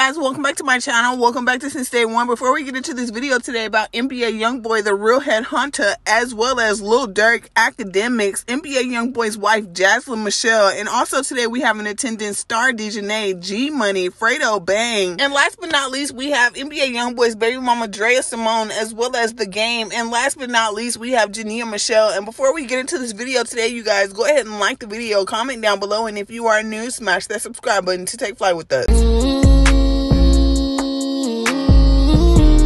guys, welcome back to my channel. Welcome back to Since Day One. Before we get into this video today about NBA Youngboy, the real head hunter, as well as Lil Durk, Akademiks, NBA Youngboy's wife, Jazlyn Michelle, and also today we have an attendance Star Jania, G Money, Fredo Bang, and last but not least, we have NBA Youngboy's baby mama, Drea Simone, as well as The Game, and last but not least, we have Jania Michelle. And before we get into this video today, you guys, go ahead and like the video, comment down below, and if you are new, smash that subscribe button to take flight with us.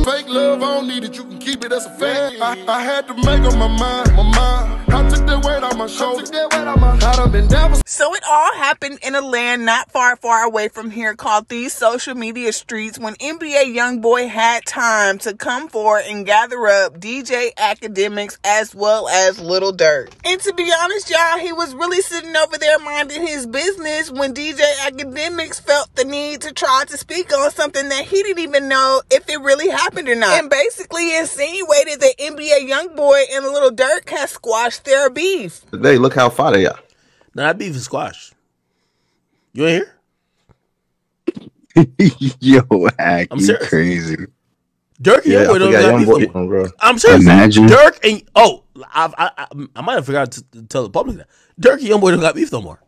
Fake love, I don't need it, you can keep it, that's a fact. I had to make up my mind. I took that weight on my shoulder. I done been down. So it all happened in a land not far away from here called these social media streets when NBA Youngboy had time to come forward and gather up DJ Akademiks as well as Lil Durk. And to be honest, y'all, he was really sitting over there minding his business when DJ Akademiks felt the need to try to speak on something that he didn't even know if it really happened or not. And basically insinuated that NBA Youngboy and Lil Durk had squashed their beef. Today, look how far they are. Now that beef is squashed. You ain't here? Yo, Hack, I'm you serious. crazy. Durk and Youngboy don't got beef no more. Bro. I'm serious. Imagine. Durk and I might have forgot to tell the public that Durk and Youngboy don't got beef no more.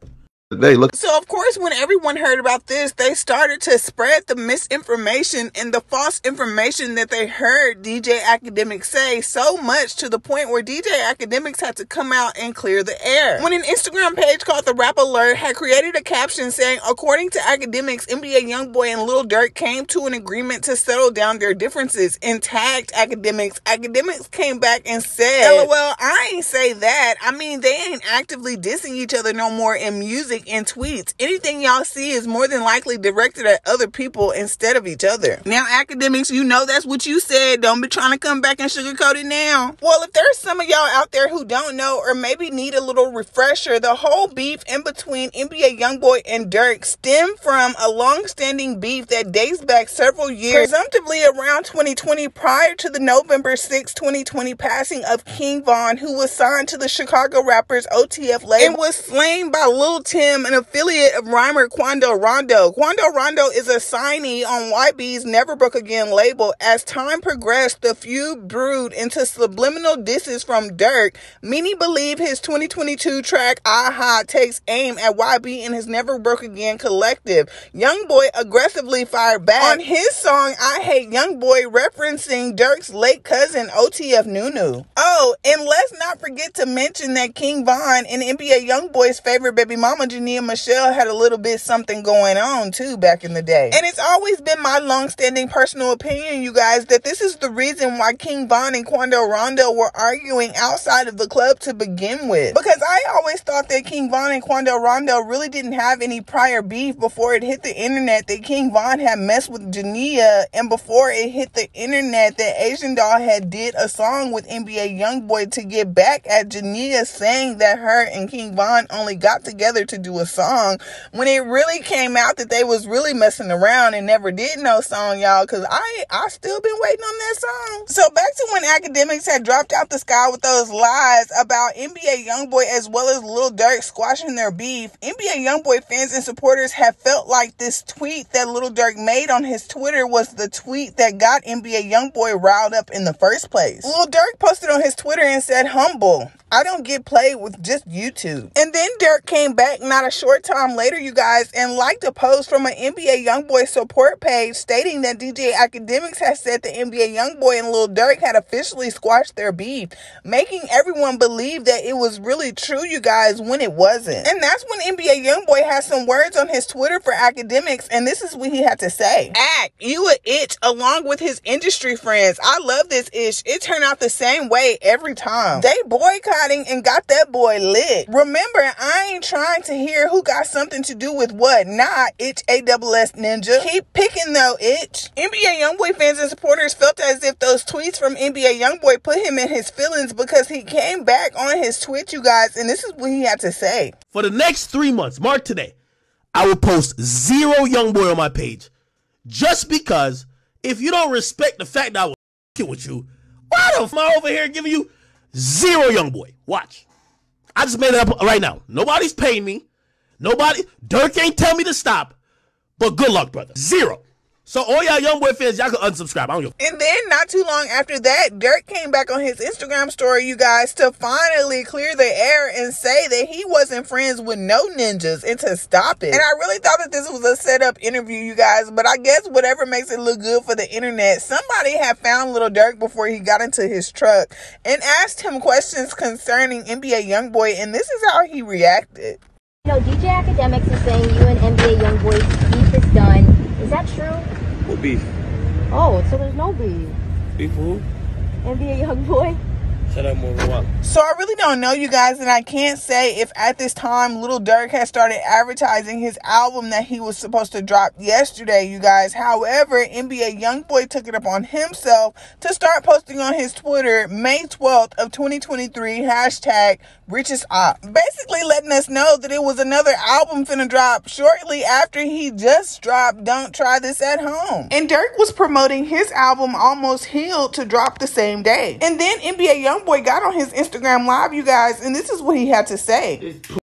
Today, look. So, of course, when everyone heard about this, they started to spread the misinformation and the false information that they heard DJ Akademiks say, so much to the point where DJ Akademiks had to come out and clear the air. When an Instagram page called The Rap Alert had created a caption saying, according to Akademiks, NBA Youngboy and Lil Durk came to an agreement to settle down their differences and tagged Akademiks. Akademiks came back and said, LOL, I ain't say that. I mean, they ain't actively dissing each other no more in music and tweets. Anything y'all see is more than likely directed at other people instead of each other. Now, Akademiks, you know that's what you said. Don't be trying to come back and sugarcoat it now. Well, if there's some of y'all out there who don't know or maybe need a little refresher, the whole beef in between NBA Youngboy and Durk stemmed from a long-standing beef that dates back several years, presumptively around 2020, prior to the November 6, 2020 passing of King Von, who was signed to the Chicago rappers OTF label and was slain by Lil Tim, an affiliate of rhymer Quando Rondo. Quando Rondo is a signee on YB's Never Broke Again label. As time progressed, the feud brewed into subliminal disses from Durk. Many believe his 2022 track Aha takes aim at YB and his Never Broke Again collective. Youngboy aggressively fired back on his song I Hate Youngboy, referencing Durk's late cousin OTF Nunu. Oh, and let's not forget to mention that King Von and NBA Youngboy's favorite baby mama Jania Michelle had a little bit something going on too back in the day. And it's always been my long-standing personal opinion, you guys, that this is the reason why King Von and Quando Rondo were arguing outside of the club to begin with. Because I always thought that King Von and Quando Rondo really didn't have any prior beef before it hit the internet, that King Von had messed with Jania, and before it hit the internet that Asian Doll had did a song with NBA Youngboy to get back at Jania, saying that her and King Von only got together to do a song, when it really came out that they was really messing around and never did no song, y'all, because I still been waiting on that song. So back to when Akademiks had dropped out the sky with those lies about NBA Youngboy as well as Lil Durk squashing their beef, NBA Youngboy fans and supporters have felt like this tweet that Lil Durk made on his Twitter was the tweet that got NBA Youngboy riled up in the first place. Lil Durk posted on his Twitter and said, humble, I don't get played with just YouTube. And then Durk came back not a short time later, you guys, and liked a post from an NBA Youngboy support page stating that DJ Akademiks had said that NBA Youngboy and Lil Durk had officially squashed their beef, making everyone believe that it was really true, you guys, when it wasn't. And that's when NBA Youngboy had some words on his Twitter for Akademiks, and this is what he had to say. Ak, you a itch along with his industry friends. I love this ish. It turned out the same way every time. They boycotting and got that boy lit. Remember, I ain't trying to hear who got something to do with what. Nah, itch ASS ninja. Keep picking though, itch. NBA Youngboy fans and supporters felt as if those tweets from NBA Youngboy put him in his feelings because he came back on his Twitch, you guys, and this is what he had to say. For the next 3 months, mark today, I will post 0 Youngboy on my page. Just because if you don't respect the fact that I was f***ing with you, why the f*** am I over here giving you 0 Youngboy? Watch. I just made it up right now. Nobody's paying me. Nobody. Durk ain't tell me to stop. But good luck, brother. 0. So all y'all Youngboy fans, y'all can unsubscribe. I don't give a... And then not too long after that, Durk came back on his Instagram story, you guys, to finally clear the air and say that he wasn't friends with no ninjas and to stop it. And I really thought that this was a setup interview, you guys, but I guess whatever makes it look good for the internet, somebody had found Lil Durk before he got into his truck and asked him questions concerning NBA Youngboy, and this is how he reacted. DJ Akademiks is saying you and NBA Youngboy's beef is done. Is that true? What beef? Oh, so there's no beef. Beef who? NBA Youngboy? Shut up, move on. So I really don't know, you guys, and I can't say if at this time Lil Durk has started advertising his album that he was supposed to drop yesterday, you guys. However, NBA Youngboy took it upon himself to start posting on his Twitter May 12th of 2023, hashtag #richestop. Basically letting us know that it was another album finna drop shortly after he just dropped Don't Try This at Home. And Durk was promoting his album Almost Healed to drop the same day. And then NBA Youngboy got on his Instagram live, you guys, and this is what he had to say. This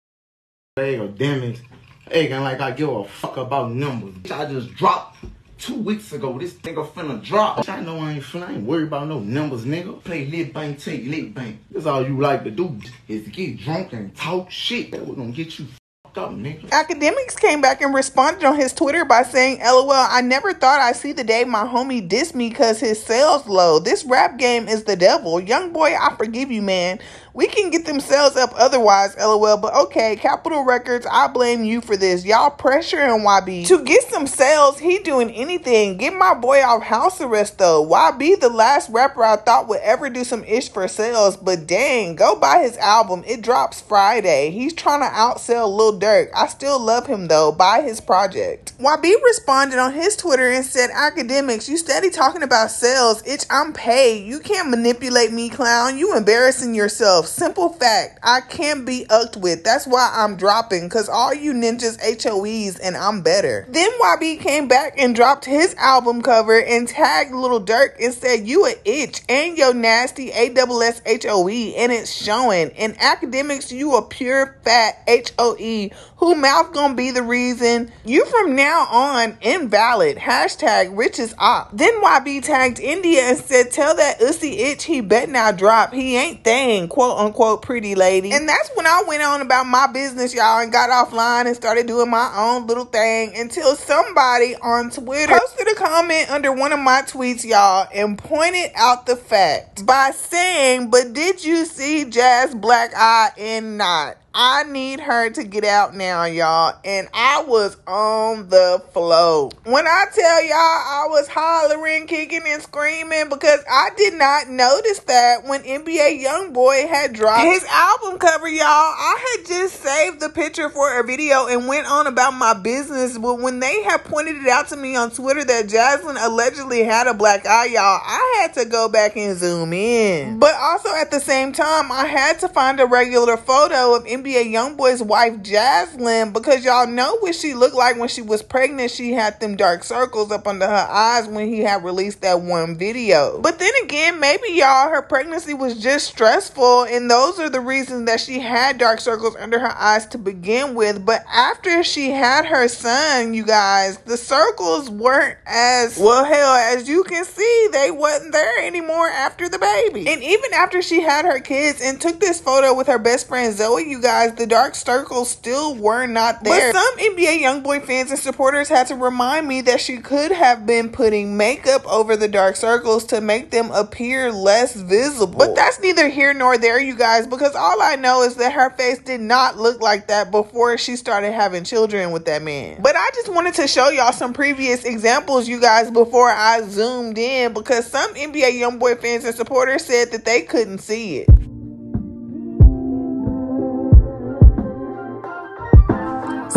akademiks acting like I give a fuck about numbers. I just dropped 2 weeks ago. This nigga finna drop. I know I ain't worried about no numbers, nigga. Play lit bank, take lit bank. That's all you like to do is get drunk and talk shit. That was gonna get you fucked up, nigga. Akademiks came back and responded on his Twitter by saying, LOL, I never thought I'd see the day my homie dissed me cause his sales low. This rap game is the devil. Youngboy, I forgive you, man. We can get them sales up otherwise, LOL, but okay, Capitol Records, I blame you for this. Y'all pressuring YB to get some sales. He doing anything. Get my boy off house arrest, though. YB, the last rapper I thought would ever do some ish for sales, but dang, go buy his album. It drops Friday. He's trying to outsell Lil Durk. I still love him, though. Buy his project. YB responded on his Twitter and said, Akademiks, you steady talking about sales. Itch, I'm paid. You can't manipulate me, clown. You embarrassing yourself. Simple fact, I can't be ucked with. That's why I'm dropping, because all you ninjas HOEs and I'm better. Then YB came back and dropped his album cover and tagged Lil Durk and said, you a itch and your nasty ASSHOE, and it's showing. And Akademiks, you a pure fat HOE who mouth gonna be the reason. You from now on invalid. Hashtag #richestop. Then YB tagged India and said, tell that ussy itch he bet not drop. He ain't thing, quote unquote pretty lady. And that's when I went on about my business, y'all, and got offline and started doing my own little thing until somebody on Twitter posted a comment under one of my tweets, y'all, and pointed out the fact by saying, but did you see Jazz Black Eye in Not? I need her to get out now, y'all. And I was on the flow. When I tell y'all, I was hollering, kicking, and screaming because I did not notice that when NBA Youngboy had dropped his album cover, y'all. I had just saved the picture for a video and went on about my business. But when they had pointed it out to me on Twitter that Jazlyn allegedly had a black eye, y'all, I had to go back and zoom in. But also at the same time, I had to find a regular photo of NBA Youngboy's wife Jazlyn, because y'all know what she looked like when she was pregnant. She had them dark circles up under her eyes when he had released that one video. But then again, maybe y'all, her pregnancy was just stressful, and those are the reasons that she had dark circles under her eyes to begin with. But after she had her son, you guys, the circles weren't as, well, hell, as you can see, they wasn't there anymore after the baby. And even after she had her kids and took this photo with her best friend Zoe, you guys, the dark circles still were not there. But some NBA Youngboy fans and supporters had to remind me that she could have been putting makeup over the dark circles to make them appear less visible. But that's neither here nor there, you guys, because all I know is that her face did not look like that before she started having children with that man. But I just wanted to show y'all some previous examples, you guys, before I zoomed in, because some NBA Youngboy fans and supporters said that they couldn't see it.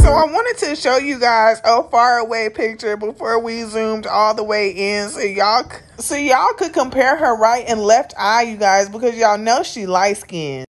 So I wanted to show you guys a far away picture before we zoomed all the way in, so y'all could compare her right and left eye, you guys, because y'all know she light skinned.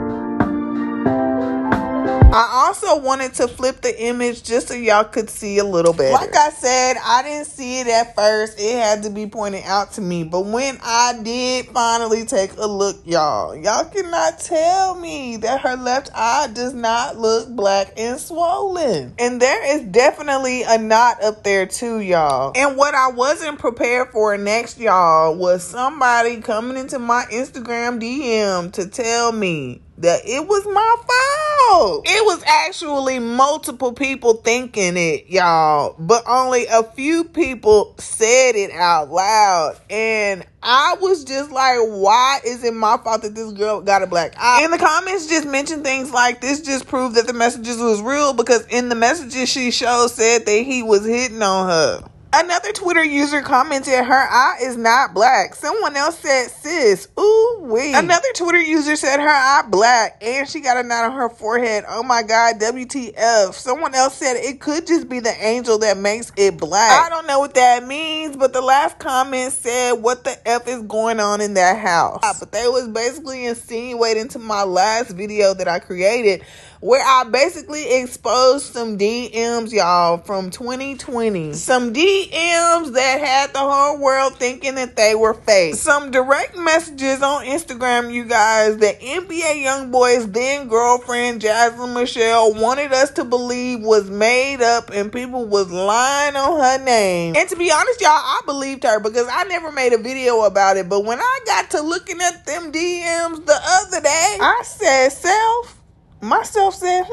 I also wanted to flip the image just so y'all could see a little better. Like I said, I didn't see it at first. It had to be pointed out to me. But when I did finally take a look, y'all cannot tell me that her left eye does not look black and swollen. And there is definitely a knot up there too, y'all. And what I wasn't prepared for next, y'all, was somebody coming into my Instagram DM to tell me that it was my fault. It was actually multiple people thinking it, y'all, but only a few people said it out loud. And I was just like, why is it my fault that this girl got a black eye? In the comments just mentioned things like, this just proved that the messages was real, because in the messages she showed said that he was hitting on her. Another Twitter user commented, her eye is not black. Someone else said, sis, ooh wee. Another Twitter user said her eye black and she got a knot on her forehead. Oh my God, WTF. Someone else said it could just be the angel that makes it black. I don't know what that means, but the last comment said, what the F is going on in that house? But they was basically insinuating to my last video that I created, where I basically exposed some DMs, y'all, from 2020. Some DMs that had the whole world thinking that they were fake. Some direct messages on Instagram, you guys, that NBA Youngboy's then girlfriend, Jazlyn Michelle, wanted us to believe was made up and people was lying on her name. And to be honest, y'all, I believed her because I never made a video about it. But when I got to looking at them DMs the other day, I said, myself said,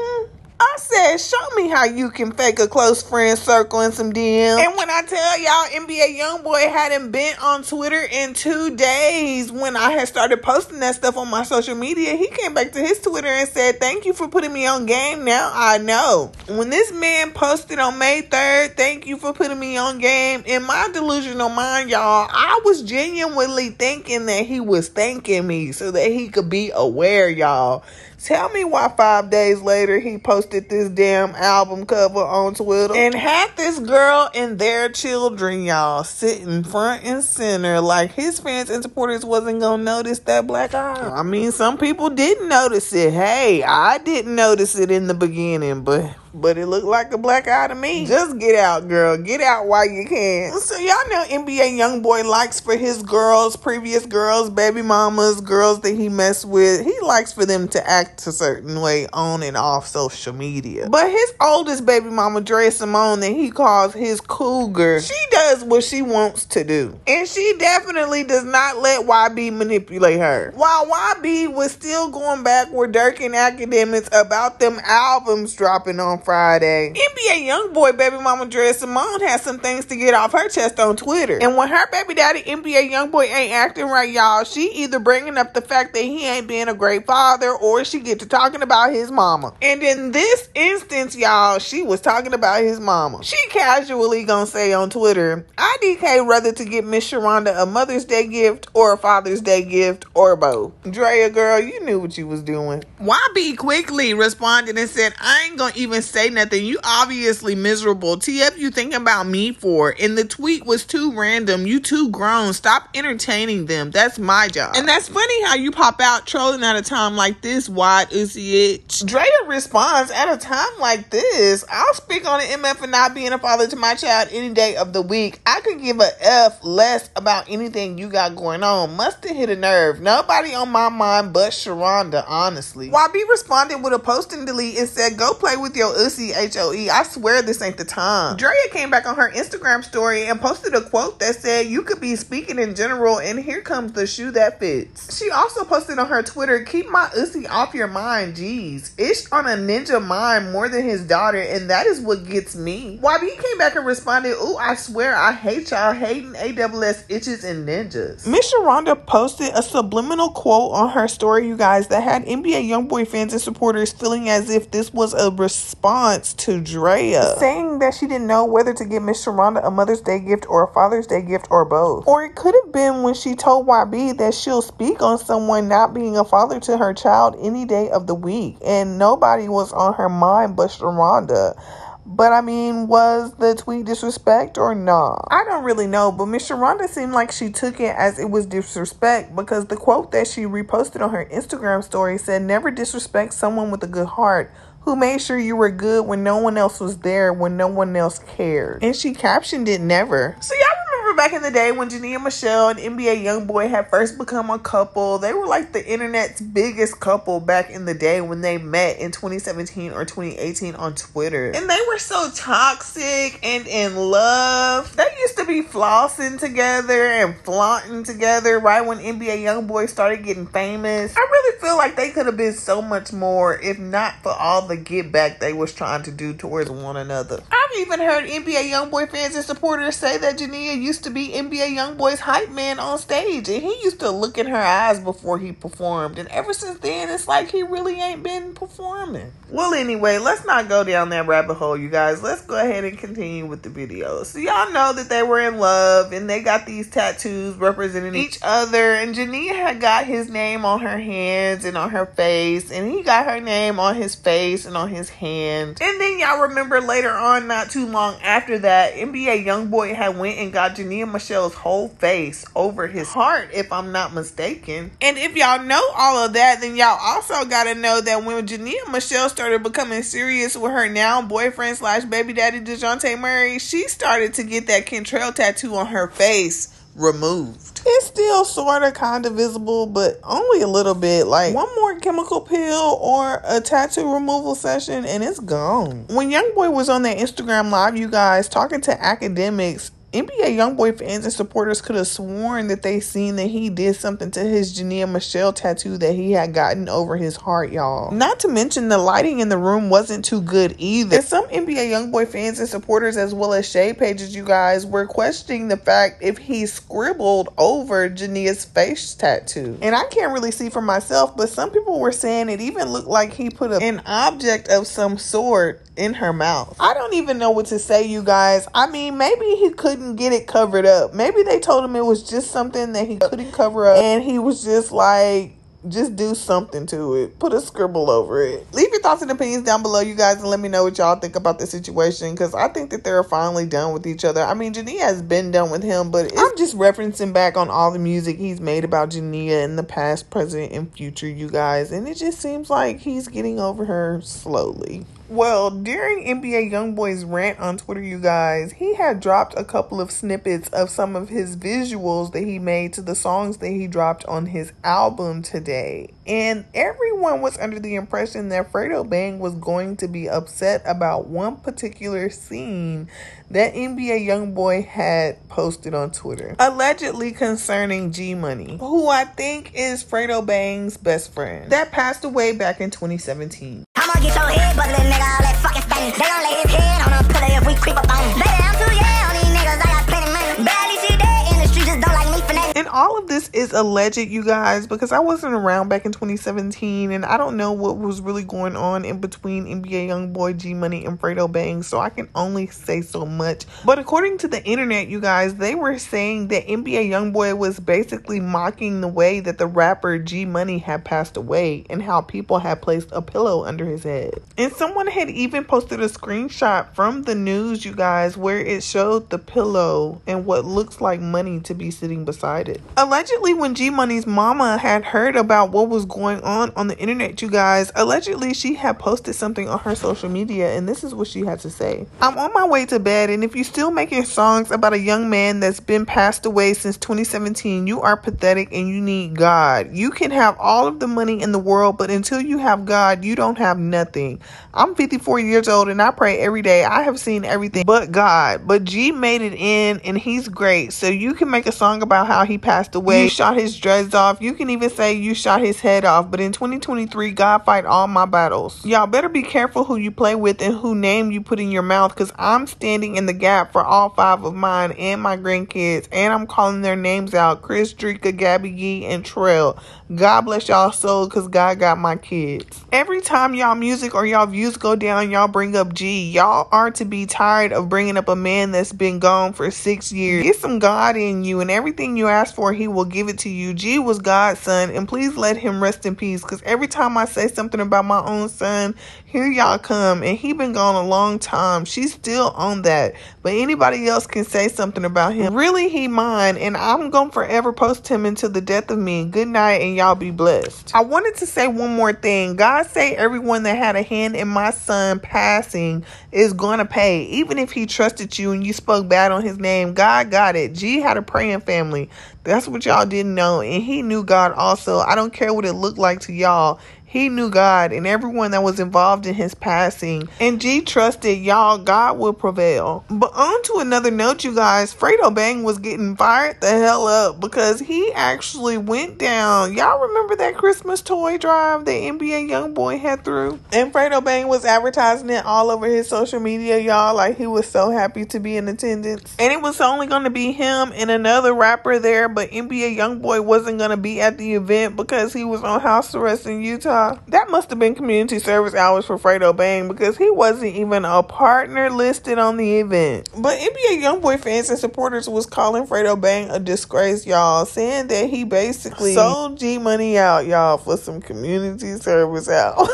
I said, show me how you can fake a close friend circle in some DMs. And when I tell y'all, NBA Youngboy hadn't been on Twitter in 2 days when I had started posting that stuff on my social media, he came back to his Twitter and said, thank you for putting me on game. Now I know. When this man posted on May 3rd, thank you for putting me on game, in my delusional mind, y'all, I was genuinely thinking that he was thanking me so that he could be aware, y'all. Tell me why 5 days later he posted this damn album cover on Twitter and had this girl and their children, y'all, sitting front and center like his fans and supporters wasn't gonna notice that black eye. I mean, some people didn't notice it. Hey, I didn't notice it in the beginning, but it looked like a black eye to me. Just get out, girl. Get out while you can. So y'all know NBA Youngboy likes for his girls, previous girls, baby mamas, girls that he messed with, he likes for them to act a certain way on and off social media. But his oldest baby mama, Drea Simone, that he calls his cougar, she does what she wants to do. And she definitely does not let YB manipulate her. While YB was still going back with Durk and Akademiks about them albums dropping on Friday, NBA Youngboy baby mama Drea Simone has some things to get off her chest on Twitter. And when her baby daddy NBA Youngboy ain't acting right, y'all, she either bringing up the fact that he ain't being a great father, or she get to talking about his mama. And in this instance, y'all, she was talking about his mama. She casually gonna say on Twitter, IDK rather to get Miss Sharonda a Mother's Day gift or a Father's Day gift or both. Drea, girl, you knew what you was doing. YB quickly responded and said, I ain't gonna even say nothing. You obviously miserable. TF you thinking about me for? And the tweet was too random. You too grown. Stop entertaining them. That's my job. And that's funny how you pop out trolling at a time like this, wide ussy itch. Drea responds, at a time like this, I'll speak on the MF for not being a father to my child any day of the week. I could give a F less about anything you got going on. Must have hit a nerve. Nobody on my mind but Sharonda, honestly. YB responded with a post and delete and said, go play with your ussy HOE. I swear this ain't the time. Drea came back on her Instagram story and posted a quote that said, you could be speaking in general and here comes the shoe that fits. She also posted on her Twitter, keep my ussy off your mind. Jeez. Ish on a ninja mind more than his daughter, and that is what gets me. YB came back and responded, ooh, I swear I hate y'all hating AWS itches and ninjas. Miss Sharonda posted a subliminal quote on her story, you guys, that had NBA Youngboy fans and supporters feeling as if this was a response to Drea, saying that she didn't know whether to give Miss Sharonda a Mother's Day gift or a Father's Day gift or both. Or it could have been when she told YB that she'll speak on someone not being a father to her child any day of the week, and nobody was on her mind but Sharonda. But I mean, was the tweet disrespect or not? I don't really know, but Miss Sharonda seemed like she took it as it was disrespect, because the quote that she reposted on her Instagram story said, never disrespect someone with a good heart who made sure you were good when no one else was there, when no one else cared. And she captioned it never. So y'all remember back in the day when Jania Michelle and NBA Youngboy had first become a couple? They were like the internet's biggest couple back in the day when they met in 2017 or 2018 on Twitter. And they were so toxic and in love. They used to be flossing together and flaunting together right when NBA Youngboy started getting famous. I really feel like they could have been so much more if not for all the get back they was trying to do towards one another. I've even heard NBA Youngboy fans and supporters say that Jania used to be NBA Youngboy's hype man on stage, and he used to look in her eyes before he performed, and ever since then it's like he really ain't been performing. Well, anyway, let's not go down that rabbit hole, you guys. Let's go ahead and continue with the video. So y'all know that they were in love and they got these tattoos representing each other, and Jania had got his name on her hands and on her face, and he got her name on his face and on his hand. And then y'all remember later on, not too long after that, NBA Youngboy had went and got Jania Michelle's whole face over his heart, if I'm not mistaken. And if y'all know all of that, then y'all also gotta know that when Jania Michelle started becoming serious with her now boyfriend slash baby daddy DeJounte Murray, she started to get that Kentrell tattoo on her face removed. It's still sort of kind of visible, but only a little bit. Like one more chemical peel or a tattoo removal session and it's gone. When Youngboy was on that Instagram live, you guys, talking to Akademiks, NBA Youngboy fans and supporters could have sworn that they seen that he did something to his Jania Michelle tattoo that he had gotten over his heart, y'all. Not to mention the lighting in the room wasn't too good either. And some NBA Youngboy fans and supporters, as well as shade pages, you guys, were questioning the fact if he scribbled over Jania's face tattoo. And I can't really see for myself, but some people were saying it even looked like he put an object of some sort in her mouth. I don't even know what to say, you guys. I mean, maybe he couldn't get it covered up. Maybe they told him it was just something that he couldn't cover up, and he was just like, just do something to it. Put a scribble over it. Leave your thoughts and opinions down below, you guys, and let me know what y'all think about the situation, because I think that they're finally done with each other. I mean, Jania has been done with him, but I'm just referencing back on all the music he's made about Jania in the past, present, and future, you guys, and it just seems like he's getting over her slowly. Well, during NBA Youngboy's rant on Twitter, you guys, he had dropped a couple of snippets of some of his visuals that he made to the songs that he dropped on his album today. And everyone was under the impression that Fredo Bang was going to be upset about one particular scene that NBA Youngboy had posted on Twitter, allegedly concerning G Money, who I think is Fredo Bang's best friend, that passed away back in 2017. I'ma get your head buzzing, nigga, all that fucking stain. They gon' lay his head on a pulley if we creep up on him. Baby, I'm too young on these niggas, I got plenty money. Barely shit dead in the street, just don't like me for that. And all of this is alleged, you guys, because I wasn't around back in 2017, and I don't know what was really going on in between NBA Youngboy, G Money, and Fredo Bang, so I can only say so much. But according to the internet, you guys, they were saying that NBA Youngboy was basically mocking the way that the rapper G Money had passed away and how people had placed a pillow under his head. And someone had even posted a screenshot from the news, you guys, where it showed the pillow and what looks like money to be sitting beside it. Allegedly, when G Money's mama had heard about what was going on the internet, you guys, allegedly she had posted something on her social media, and this is what she had to say. I'm on my way to bed, and if you're still making songs about a young man that's been passed away since 2017, you are pathetic and you need God. You can have all of the money in the world, but until you have God, you don't have nothing. I'm 54 years old and I pray every day. I have seen everything but God, but G made it in and he's great. So you can make a song about how he passed away, you shot his dreads off, you can even say you shot his head off, but in 2023, God fight all my battles. Y'all better be careful who you play with and who name you put in your mouth, because I'm standing in the gap for all 5 of mine and my grandkids, and I'm calling their names out: Chris, Drika, Gabby Yee, and Trell. God bless y'all soul, because God got my kids. Every time y'all music or y'all views go down, y'all bring up G. Y'all are to be tired of bringing up a man that's been gone for 6 years. Get some God in you, and everything you ask for for, he will give it to you. G was God's son, and please let him rest in peace, because every time I say something about my own son, here y'all come, and he been gone a long time. She's still on that, but anybody else can say something about him. Really, he mine, and I'm gonna forever post him until the death of me. Good night, and y'all be blessed. I wanted to say one more thing. God say everyone that had a hand in my son passing is gonna pay, even if he trusted you and you spoke bad on his name. God got it. G had a praying family. That's what y'all didn't know, and he knew God also. I don't care what it looked like to y'all. He knew God and everyone that was involved in his passing. And G trusted y'all, God will prevail. But on to another note, you guys. Fredo Bang was getting fired the hell up because he actually went down. Y'all remember that Christmas toy drive that NBA Youngboy had through? And Fredo Bang was advertising it all over his social media, y'all. Like, he was so happy to be in attendance. And it was only going to be him and another rapper there, but NBA Youngboy wasn't going to be at the event because he was on house arrest in Utah. That must have been community service hours for Fredo Bang, because he wasn't even a partner listed on the event. But NBA Youngboy fans and supporters was calling Fredo Bang a disgrace, y'all, saying that he basically sold G money out, y'all, for some community service hours.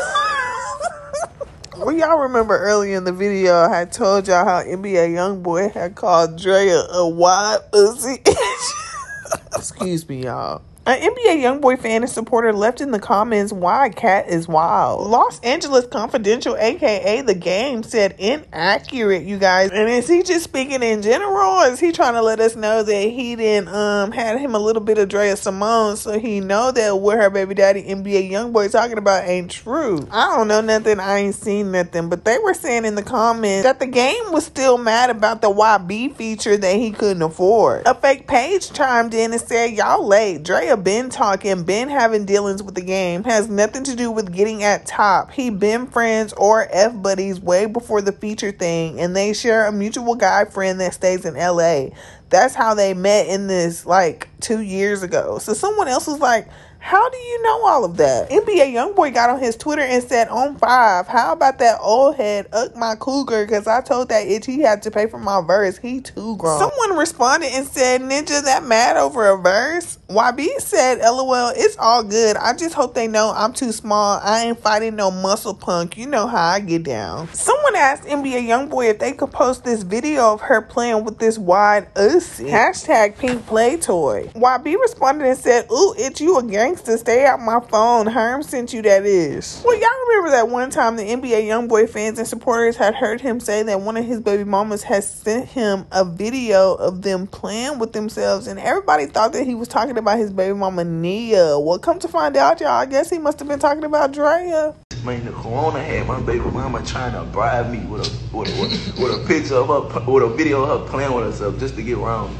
Well, y'all remember earlier in the video, I had told y'all how NBA Youngboy had called Drea a wide pussy. Excuse me, y'all. An NBA Youngboy fan and supporter left in the comments, "Why cat is wild." Los Angeles Confidential, aka The Game, said inaccurate, you guys. And is he just speaking in general, or is he trying to let us know that he didn't had him a little bit of Drea Simone, so he know that what her baby daddy NBA Youngboy talking about ain't true? I don't know nothing. I ain't seen nothing. But they were saying in the comments that The Game was still mad about the YB feature that he couldn't afford. A fake page chimed in and said, "Y'all late. Drea been talking, been having dealings with The Game. Has nothing to do with getting at top. He been friends or F buddies way before the feature thing, and they share a mutual guy friend that stays in LA. That's how they met in this like 2 years ago." So someone else was like, "How do you know all of that?" NBA Youngboy got on his Twitter and said, "On 5, how about that old head uck my cougar, because I told that itch he had to pay for my verse. He too grown." Someone responded and said, "Ninja, that mad over a verse?" YB said, "LOL, it's all good. I just hope they know I'm too small. I ain't fighting no muscle punk. You know how I get down." Someone asked NBA Youngboy if they could post this video of her playing with this wide ussy. Hashtag pink play toy. YB responded and said, "Ooh, itch, you a gangster. Stay out my phone. Herm sent you, that is." Well, y'all remember that one time the NBA Youngboy fans and supporters had heard him say that one of his baby mamas has sent him a video of them playing with themselves, and everybody thought that he was talking about his baby mama Nia. Well, come to find out, y'all, I guess he must have been talking about Drea. Man, the corona had my baby mama trying to bribe me with a picture of her, with a video of her playing with herself just to get around me.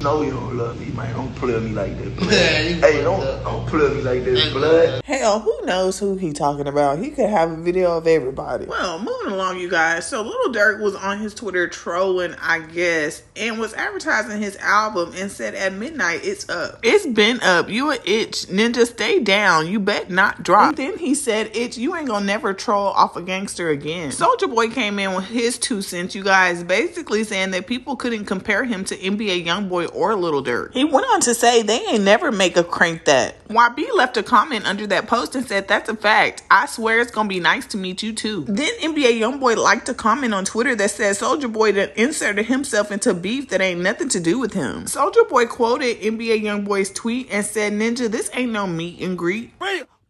No, you don't love me, man. Don't play with me like that, blood. Hey, don't play with me like that, blood. Hell, who knows who he talking about? He could have a video of everybody. Well, moving along, you guys. So Lil Durk was on his Twitter trolling, I guess, and was advertising his album and said at midnight, "It's up. It's been up. You a itch. Ninja, stay down. You bet not drop." And then he said, "Itch, you ain't gonna never troll off a gangster again." Soulja Boy came in with his 2 cents, you guys, basically saying that people couldn't compare him to NBA Youngboy or Lil Durk. He went on to say they ain't never make a crank that. YB left a comment under that post and said, "That's a fact. I swear it's gonna be nice to meet you too." Then NBA Youngboy liked a comment on Twitter that said Soulja Boy done inserted himself into beef that ain't nothing to do with him. Soulja Boy quoted NBA Youngboy's tweet and said, "Ninja, this ain't no meet and greet.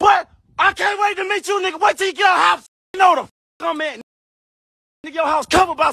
But I can't wait to meet you, nigga. Wait till you get your house. You know the f I'm at. Nigga, your house covered by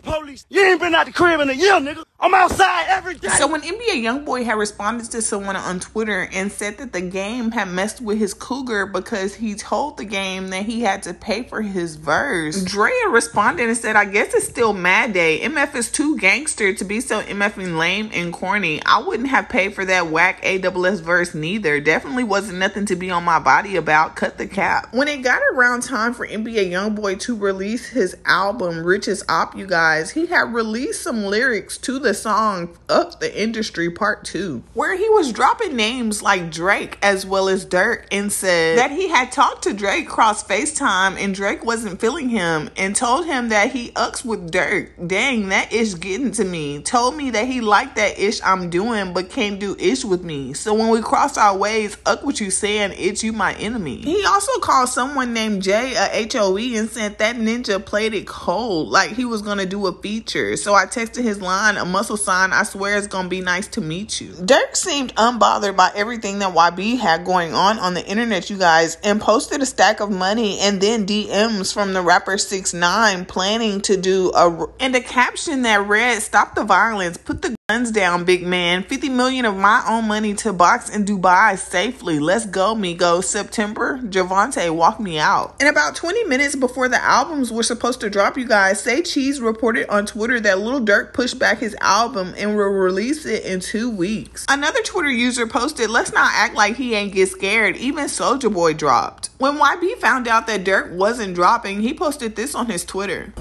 police. You ain't been out the crib in a year, nigga. I'm outside every day." So when NBA Youngboy had responded to someone on Twitter and said that The Game had messed with his cougar because he told The Game that he had to pay for his verse, Drea responded and said, "I guess it's still mad day. MF is too gangster to be so MFing lame and corny. I wouldn't have paid for that whack ASS verse neither. Definitely wasn't nothing to be on my body about. Cut the cap." When it got around time for NBA Youngboy to release his album Richest Op, you guys, he had released some lyrics to the song Up the Industry Part 2, where he was dropping names like Drake as well as Durk, and said that he had talked to Drake cross FaceTime and Drake wasn't feeling him and told him that he ucks with Durk. Dang, that ish getting to me. Told me that he liked that ish I'm doing but can't do ish with me. So when we cross our ways, uck what you saying, it's you my enemy. He also called someone named Jay a HOE and said that ninja played it cold, like he was gonna do a feature. So I texted his line, a muscle sign, I swear it's gonna be nice to meet you. Durk seemed unbothered by everything that YB had going on the internet, you guys, and posted a stack of money and then DMs from the rapper 6ix9ine planning to do a caption that read, "Stop the violence, put the guns down, big man. 50 million of my own money to box in Dubai safely. Let's go, Migo. September, Javante, walk me out." And about 20 minutes before the albums were supposed to drop, you guys, Say Cheese reported on Twitter that Lil Durk pushed back his album and will release it in 2 weeks. Another Twitter user posted, "Let's not act like he ain't get scared. Even Soulja Boy dropped." When YB found out that Durk wasn't dropping, he posted this on his Twitter.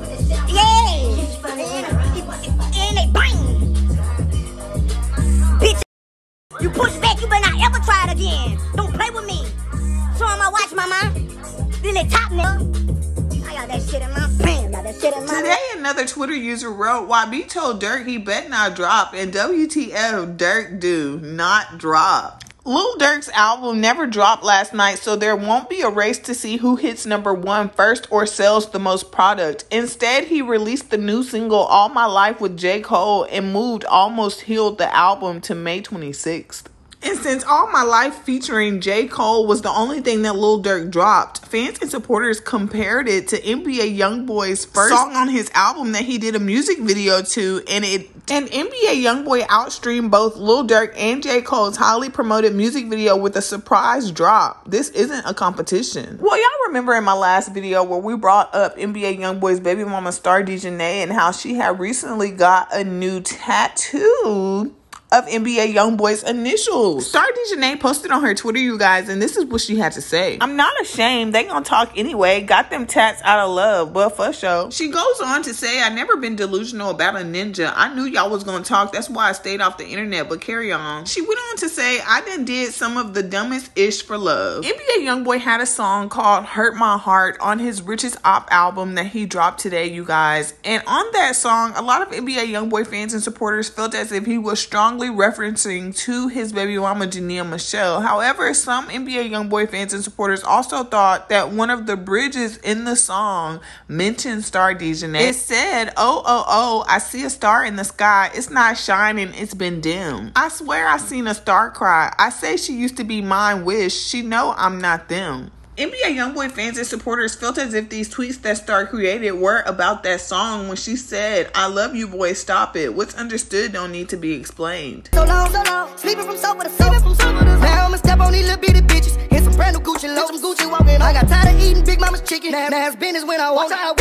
Bitch, you push back, you better not ever try it again. Don't play with me. Show him my watch, mama. Then they top, nigga. I got that shit in my pants. Today, another Twitter user wrote, YB told Durk he bet not drop, and WTF Durk do not drop. Lil Durk's album never dropped last night, so there won't be a race to see who hits #1 first or sells the most product. Instead, he released the new single All My Life with J. Cole and moved Almost Healed the album to May 26th. And since All My Life featuring J. Cole was the only thing that Lil Durk dropped, fans and supporters compared it to NBA Youngboy's first song on his album that he did a music video to, and NBA Youngboy outstreamed both Lil Durk and J. Cole's highly promoted music video with a surprise drop. This isn't a competition. Well, y'all remember in my last video where we brought up NBA Youngboy's baby mama Star Jania and how she had recently got a new tattoo of NBA Youngboy's initials. Star Janae posted on her Twitter, you guys, and this is what she had to say. "I'm not ashamed. They gonna talk anyway. Got them tats out of love, but for sure." She goes on to say, "I never been delusional about a ninja. I knew y'all was gonna talk. That's why I stayed off the internet, but carry on." She went on to say, "I done did some of the dumbest ish for love." NBA Youngboy had a song called Hurt My Heart on his Richest Op album that he dropped today, you guys. And on that song, a lot of NBA Youngboy fans and supporters felt as if he was strongly referencing to his baby mama Jania Michelle. However, some NBA Youngboy fans and supporters also thought that one of the bridges in the song mentioned Star Janae. It said, "Oh, oh, oh, I see a star in the sky. It's not shining, it's been dim. I swear I seen a star cry. I say she used to be mine, wish she know I'm not them." NBA Youngboy fans and supporters felt as if these tweets that Star created were about that song when she said, "I love you, boy, stop it. What's understood don't need to be explained." So long, sleeping from sofa to sofa. Now I'ma step on these little bitty bitches. Here's some brand new Gucci low, some Gucci walking. I got tired of eating Big Mama's chicken. Now it's business when I walk out.